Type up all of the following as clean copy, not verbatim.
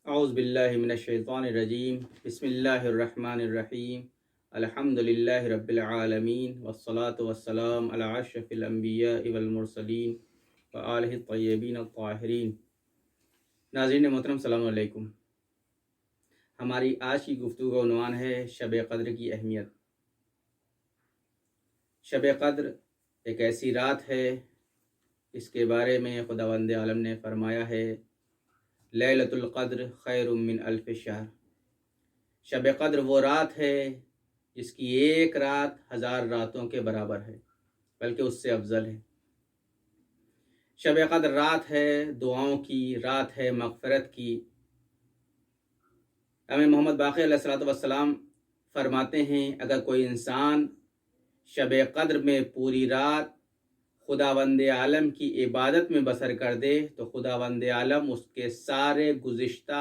اعوذ باللہ من الشیطان الرجیم بسم اللہ الرحمن الرحیم الحمد للہ رب العالمین والصلاة والسلام علی اشرف الانبیاء والمرسلین وآلہ الطیبین الطاہرین۔ ناظرین محترم، السلام علیکم۔ ہماری آج کی گفتگو کا عنوان ہے شب قدر کی اہمیت۔ شب قدر ایک ایسی رات ہے اس کے بارے میں خداوند عالم نے فرمایا ہے لیلۃ القدر خیر من الف شہر۔ شب قدر وہ رات ہے جس کی ایک رات 1000 راتوں کے برابر ہے، بلکہ اس سے افضل ہے۔ شب قدر رات ہے دعاؤں کی، رات ہے مغفرت کی۔ امام محمد باقر علیہ الصلوۃ والسلام فرماتے ہیں اگر کوئی انسان شب قدر میں پوری رات خداوند عالم کی عبادت میں بسر کر دے تو خداوند عالم اس کے سارے گزشتہ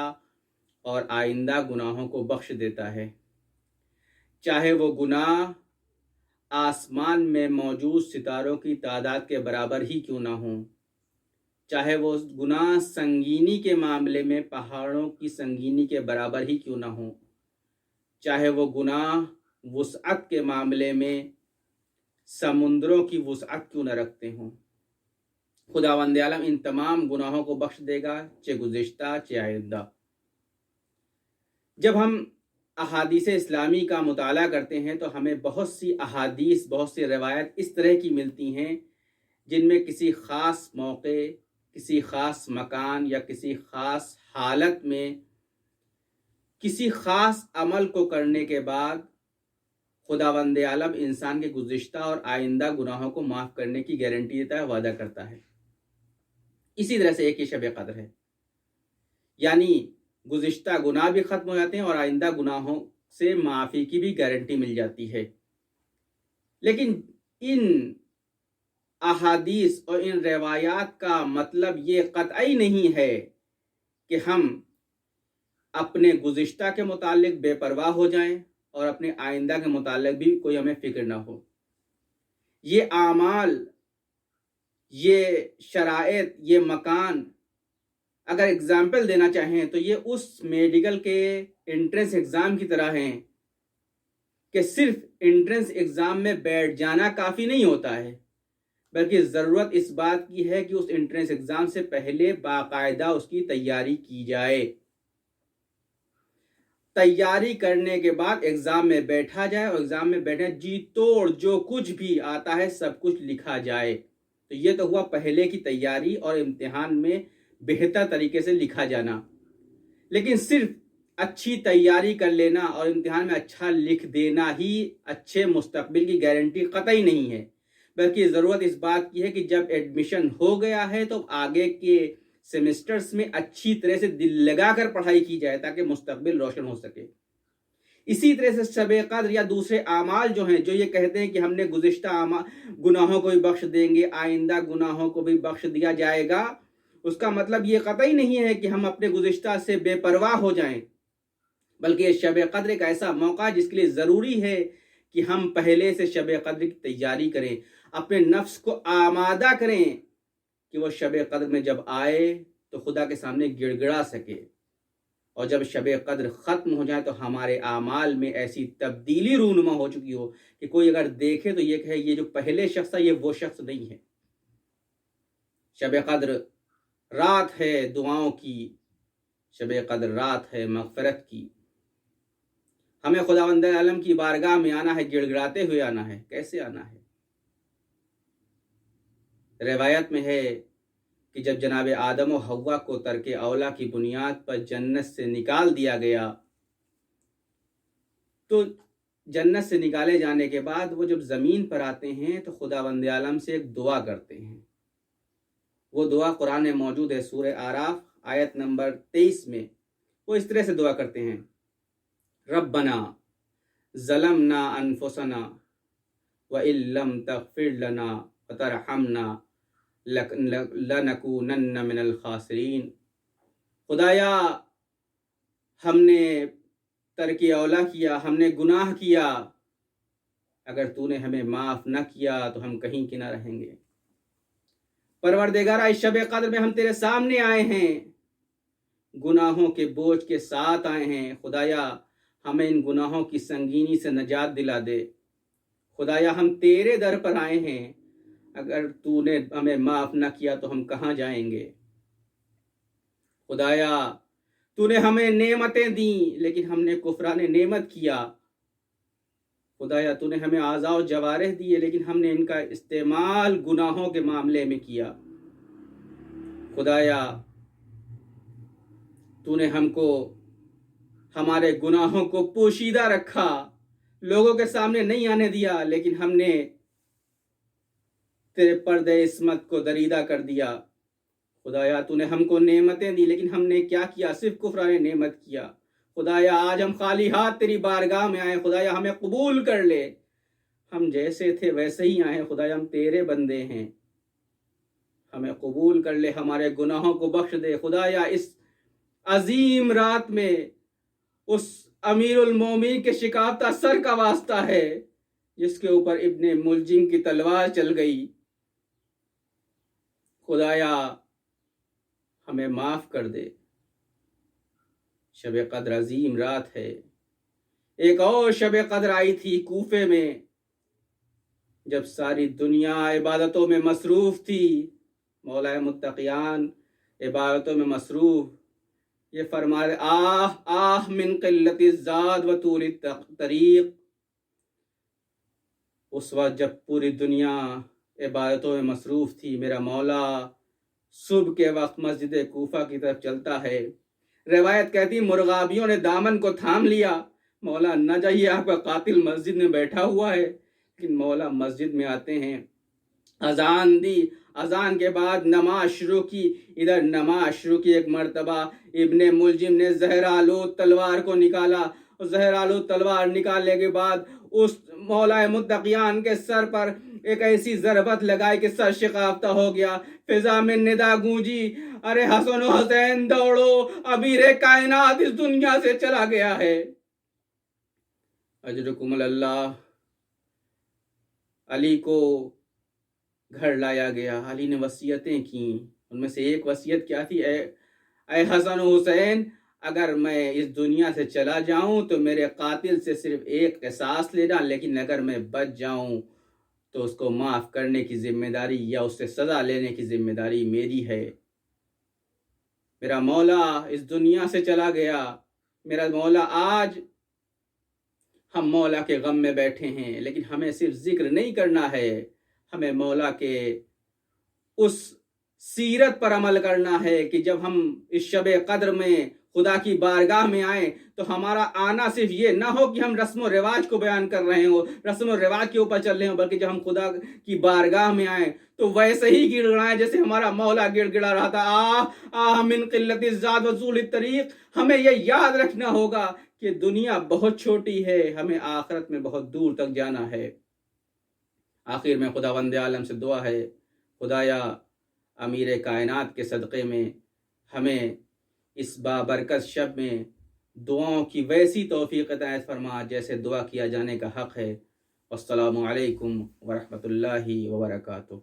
اور آئندہ گناہوں کو بخش دیتا ہے، چاہے وہ گناہ آسمان میں موجود ستاروں کی تعداد کے برابر ہی کیوں نہ ہوں، چاہے وہ گناہ سنگینی کے معاملے میں پہاڑوں کی سنگینی کے برابر ہی کیوں نہ ہوں، چاہے وہ گناہ وسعت کے معاملے میں سمندروں کی وسعت کیوں نہ رکھتے ہوں، خداوند عالم ان تمام گناہوں کو بخش دے گا، چاہے گزشتہ چاہے آئندہ۔ جب ہم احادیث اسلامی کا مطالعہ کرتے ہیں تو ہمیں بہت سی احادیث، بہت سی روایت اس طرح کی ملتی ہیں جن میں کسی خاص موقع، کسی خاص مکان یا کسی خاص حالت میں کسی خاص عمل کو کرنے کے بعد خداوند عالم انسان کے گزشتہ اور آئندہ گناہوں کو معاف کرنے کی گارنٹی دیتا ہے، وعدہ کرتا ہے۔ اسی طرح سے ایک ہی شب قدر ہے، یعنی گزشتہ گناہ بھی ختم ہو جاتے ہیں اور آئندہ گناہوں سے معافی کی بھی گارنٹی مل جاتی ہے۔ لیکن ان احادیث اور ان روایات کا مطلب یہ قطعی نہیں ہے کہ ہم اپنے گزشتہ کے متعلق بے پرواہ ہو جائیں اور اپنے آئندہ کے متعلق بھی کوئی ہمیں فکر نہ ہو۔ یہ اعمال، یہ شرائط، یہ مکان، اگر اگزامپل دینا چاہیں تو یہ اس میڈیکل کے انٹرنس ایگزام کی طرح ہیں کہ صرف انٹرنس ایگزام میں بیٹھ جانا کافی نہیں ہوتا ہے، بلکہ ضرورت اس بات کی ہے کہ اس انٹرنس ایگزام سے پہلے باقاعدہ اس کی تیاری کی جائے، تیاری کرنے کے بعد ایگزام میں بیٹھا جائے اور ایگزام میں بیٹھے جی توڑ جو کچھ بھی آتا ہے سب کچھ لکھا جائے۔ تو یہ تو ہوا پہلے کی تیاری اور امتحان میں بہتر طریقے سے لکھا جانا۔ لیکن صرف اچھی تیاری کر لینا اور امتحان میں اچھا لکھ دینا ہی اچھے مستقبل کی گارنٹی قطعی نہیں ہے، بلکہ ضرورت اس بات کی ہے کہ جب ایڈمیشن ہو گیا ہے تو آگے کے سیمسٹرز میں اچھی طرح سے دل لگا کر پڑھائی کی جائے تاکہ مستقبل روشن ہو سکے۔ اسی طرح سے شب قدر یا دوسرے اعمال جو ہیں، جو یہ کہتے ہیں کہ ہم نے گزشتہ گناہوں کو بھی بخش دیں گے، آئندہ گناہوں کو بھی بخش دیا جائے گا، اس کا مطلب یہ قطعی نہیں ہے کہ ہم اپنے گزشتہ سے بے پرواہ ہو جائیں، بلکہ یہ شب قدر ایک ایسا موقع جس کے لیے ضروری ہے کہ ہم پہلے سے شب قدر کی تیاری کریں، اپنے نفس کو آمادہ کریں کہ وہ شب قدر میں جب آئے تو خدا کے سامنے گڑ گڑا سکے، اور جب شب قدر ختم ہو جائے تو ہمارے اعمال میں ایسی تبدیلی رونما ہو چکی ہو کہ کوئی اگر دیکھے تو یہ کہے یہ جو پہلے شخص تھا یہ وہ شخص نہیں ہے۔ شب قدر رات ہے دعاؤں کی، شب قدر رات ہے مغفرت کی۔ ہمیں خداوند عالم کی بارگاہ میں آنا ہے، گڑ گڑاتے ہوئے آنا ہے۔ کیسے آنا ہے؟ روایت میں ہے کہ جب جناب آدم و حوا کو ترک اولا کی بنیاد پر جنت سے نکال دیا گیا تو جنت سے نکالے جانے کے بعد وہ جب زمین پر آتے ہیں تو خداوند عالم سے ایک دعا کرتے ہیں۔ وہ دعا قرآن میں موجود ہے، سورہ اعراف آیت نمبر 23 میں۔ وہ اس طرح سے دعا کرتے ہیں، ربنا ظلمنا انفسنا وَإِن لَّمْ تَغْفِرْ لَنَا وَتَرْحَمْنَا لَنَكُونَنَّ مِنَ الْخَاسِرِينَ۔ خدایا ہم نے ترک اولا کیا، ہم نے گناہ کیا، اگر تو نے ہمیں معاف نہ کیا تو ہم کہیں کی نہ رہیں گے۔ پروردگارا اس شب قدر میں ہم تیرے سامنے آئے ہیں، گناہوں کے بوجھ کے ساتھ آئے ہیں. خدایا ہمیں ان گناہوں کی سنگینی سے نجات دلا دے. خدایا ہم تیرے در پر آئے ہیں، اگر تو نے ہمیں معاف نہ کیا تو ہم کہاں جائیں گے؟ خدایا تو نے ہمیں نعمتیں دیں لیکن ہم نے کفران نعمت کیا. خدایا تو نے ہمیں اعضاء و جوارح دیے لیکن ہم نے ان کا استعمال گناہوں کے معاملے میں کیا. خدایا تو نے ہم کو ہمارے گناہوں کو پوشیدہ رکھا، لوگوں کے سامنے نہیں آنے دیا، لیکن ہم نے تیرے پردے عصمت کو دریدہ کر دیا. خدایا تو نے ہم کو نعمتیں دی لیکن ہم نے کیا کیا؟ صرف کفران نعمت کیا. خدایا آج ہم خالی ہاتھ تیری بارگاہ میں آئے. خدایا ہمیں قبول کر لے، ہم جیسے تھے ویسے ہی آئے. خدایا ہم تیرے بندے ہیں، ہمیں قبول کر لے، ہمارے گناہوں کو بخش دے. خدایا اس عظیم رات میں اس امیر المومنین کے شکافتہ سر کا واسطہ ہے جس کے اوپر ابن ملجم کی تلوار چل گئی. خدایا ہمیں معاف کر دے. شب قدر عظیم رات ہے. ایک اور شب قدر آئی تھی کوفے میں، جب ساری دنیا عبادتوں میں مصروف تھی. مولا متقیان عبادتوں میں مصروف، یہ فرما رہے آہ آہ من قلت الزاد و طول الطریق. اس وقت جب پوری دنیا عبادتوں میں مصروف تھی، میرا مولا صبح کے وقت مسجد کوفہ کی طرف چلتا ہے. روایت کہتی مرغابیوں نے دامن کو تھام لیا. مولا نہ جائیے، آپ کا قاتل مسجد میں بیٹھا ہوا ہے. لیکن مولا مسجد میں آتے ہیں، اذان دی، اذان کے بعد نماز شروع کی. ادھر نماز شروع کی، ایک مرتبہ ابن ملجم نے زہر آلود تلوار کو نکالا. زہر آلود تلوار نکالنے کے بعد اس مولا متقیان کے سر پر ایک ایسی ضربت لگائی کہ سر شقافتہ ہو گیا. فضا میں ندا گونجی، ارے حسن و حسین دوڑو، امیر کائنات اس دنیا سے چلا گیا ہے. اجرکم اللہ. علی کو گھر لایا گیا، علی نے وصیتیں کی. ان میں سے ایک وصیت کیا تھی؟ اے حسن و حسین، اگر میں اس دنیا سے چلا جاؤں تو میرے قاتل سے صرف ایک قصاص لینا، لیکن اگر میں بچ جاؤں تو اس کو معاف کرنے کی ذمہ داری یا اس سے سزا لینے کی ذمہ داری میری ہے. میرا مولا اس دنیا سے چلا گیا. میرا مولا آج ہم مولا کے غم میں بیٹھے ہیں، لیکن ہمیں صرف ذکر نہیں کرنا ہے، ہمیں مولا کے اس سیرت پر عمل کرنا ہے کہ جب ہم اس شب قدر میں خدا کی بارگاہ میں آئیں تو ہمارا آنا صرف یہ نہ ہو کہ ہم رسم و رواج کو بیان کر رہے ہوں، رسم و رواج کے اوپر چل رہے ہوں، بلکہ جب ہم خدا کی بارگاہ میں آئیں تو ویسے ہی گڑ گڑائیں جیسے ہمارا مولا گڑ گڑا رہا تھا. آہ من قلت الزاد و طول الطریق. ہمیں یہ یاد رکھنا ہوگا کہ دنیا بہت چھوٹی ہے، ہمیں آخرت میں بہت دور تک جانا ہے. آخر میں خداوند عالم سے دعا ہے، خدایا امیر کائنات کے صدقے میں ہمیں اس بابرکت شب میں دعاؤں کی ویسی توفیق عنایت فرما جیسے دعا کیا جانے کا حق ہے. والسلام علیکم ورحمۃ اللہ وبرکاتہ.